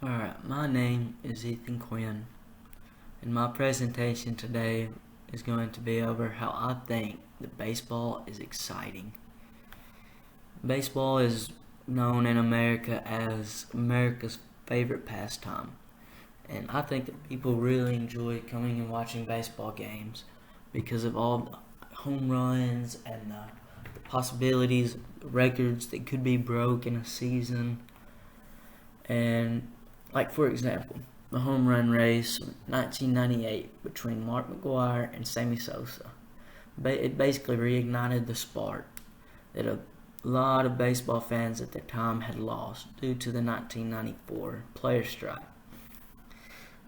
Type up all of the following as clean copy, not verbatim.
Alright, my name is Ethan Quinn, and my presentation today is going to be over how I think that baseball is exciting. Baseball is known in America as America's favorite pastime, and I think that people really enjoy coming and watching baseball games because of all the home runs and the possibilities, records that could be broke in a season. And like, for example, the home run race of 1998 between Mark McGwire and Sammy Sosa. It basically reignited the spark that a lot of baseball fans at the time had lost due to the 1994 player strike.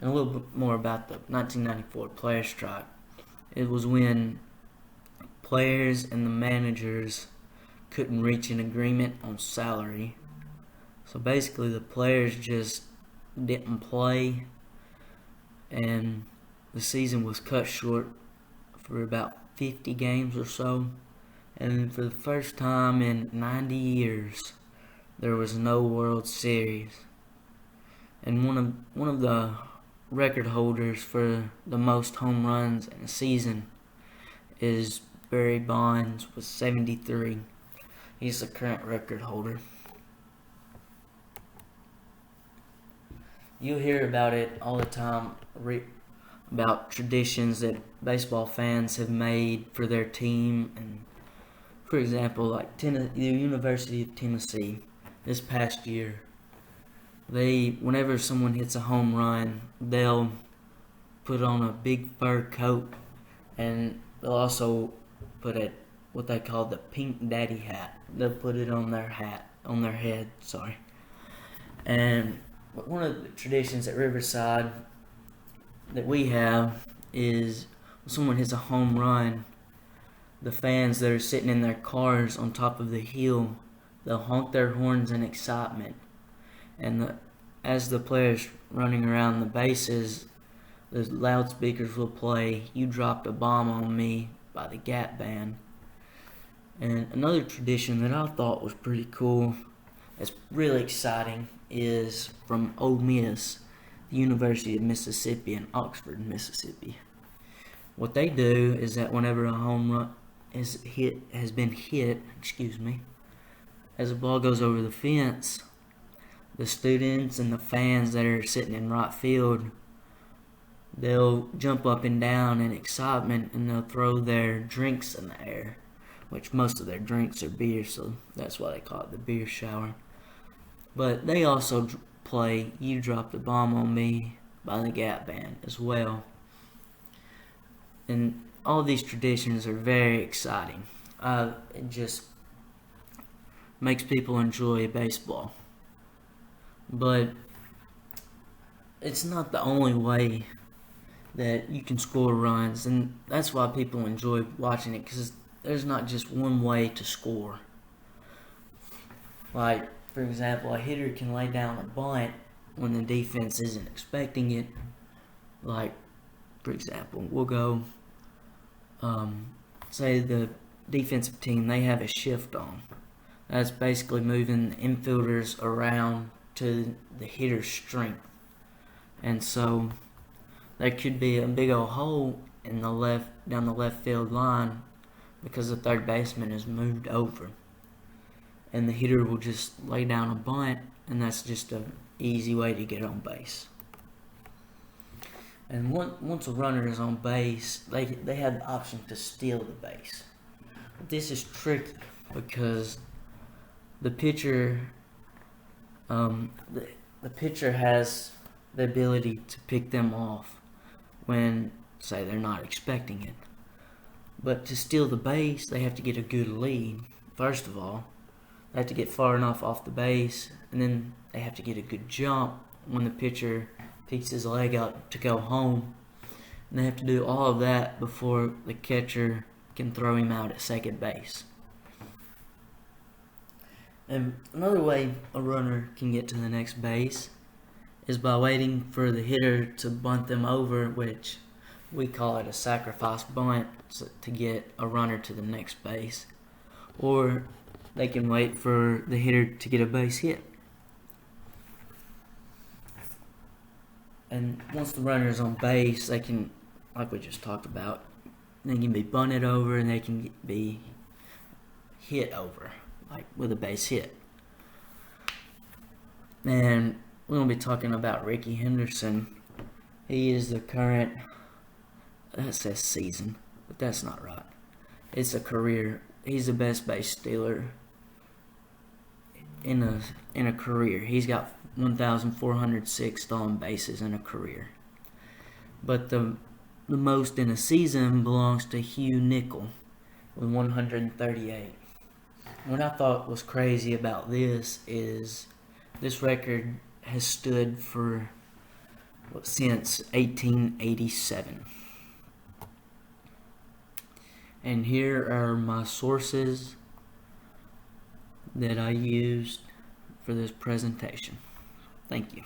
And a little bit more about the 1994 player strike. It was when players and the managers couldn't reach an agreement on salary. So basically the players just didn't play, and the season was cut short for about 50 games or so. And for the first time in 90 years, there was no World Series. And one of the record holders for the most home runs in a season is Barry Bonds with 73. He's the current record holder. You hear about it all the time, about traditions that baseball fans have made for their team. And for example, like the University of Tennessee this past year, whenever someone hits a home run, they'll put on a big fur coat, and they'll also put what they call the Pink Daddy hat. They'll put it on their head. And one of the traditions at Riverside that we have is when someone hits a home run, the fans that are sitting in their cars on top of the hill, they'll honk their horns in excitement. And as the players running around the bases, the loudspeakers will play "You Dropped a Bomb on Me" by the Gap Band. And another tradition that I thought was pretty cool, that's really exciting, is from Ole Miss, the University of Mississippi in Oxford, Mississippi. What they do is that whenever a home run has been hit, as the ball goes over the fence, the students and the fans that are sitting in right field, they'll jump up and down in excitement, and they'll throw their drinks in the air, which most of their drinks are beer, so that's why they call it the beer shower. But they also play "You Dropped a Bomb on Me" by the Gap Band as well. And all these traditions are very exciting. It just makes people enjoy baseball. But it's not the only way that you can score runs, and that's why people enjoy watching it, because there's not just one way to score. Like, for example, a hitter can lay down a bunt when the defense isn't expecting it. Like, for example, we'll go, say the defensive team, they have a shift on. That's basically moving the infielders around to the hitter's strength. And so there could be a big old hole down the left field line because the third baseman is moved over. And the hitter will just lay down a bunt, and that's just an easy way to get on base. And once a runner is on base, they have the option to steal the base. But this is tricky because the pitcher has the ability to pick them off when, say, they're not expecting it. But to steal the base, they have to get a good lead, first of all. They have to get far enough off the base, and then they have to get a good jump when the pitcher picks his leg up to go home. And they have to do all of that before the catcher can throw him out at second base. And another way a runner can get to the next base is by waiting for the hitter to bunt them over, which we call it a sacrifice bunt, to get a runner to the next base. Or they can wait for the hitter to get a base hit. And once the runner's on base, they can, like we just talked about, they can be bunted over and they can be hit over, like with a base hit. And we're going to be talking about Ricky Henderson. He is the current, that says season, but that's not right. It's a career. He's the best base stealer in a career. He's got 1,406 stolen bases in a career. But the most in a season belongs to Hugh Nickel with 138. What I thought was crazy about this is this record has stood for since 1887. And here are my sources that I used for this presentation. Thank you.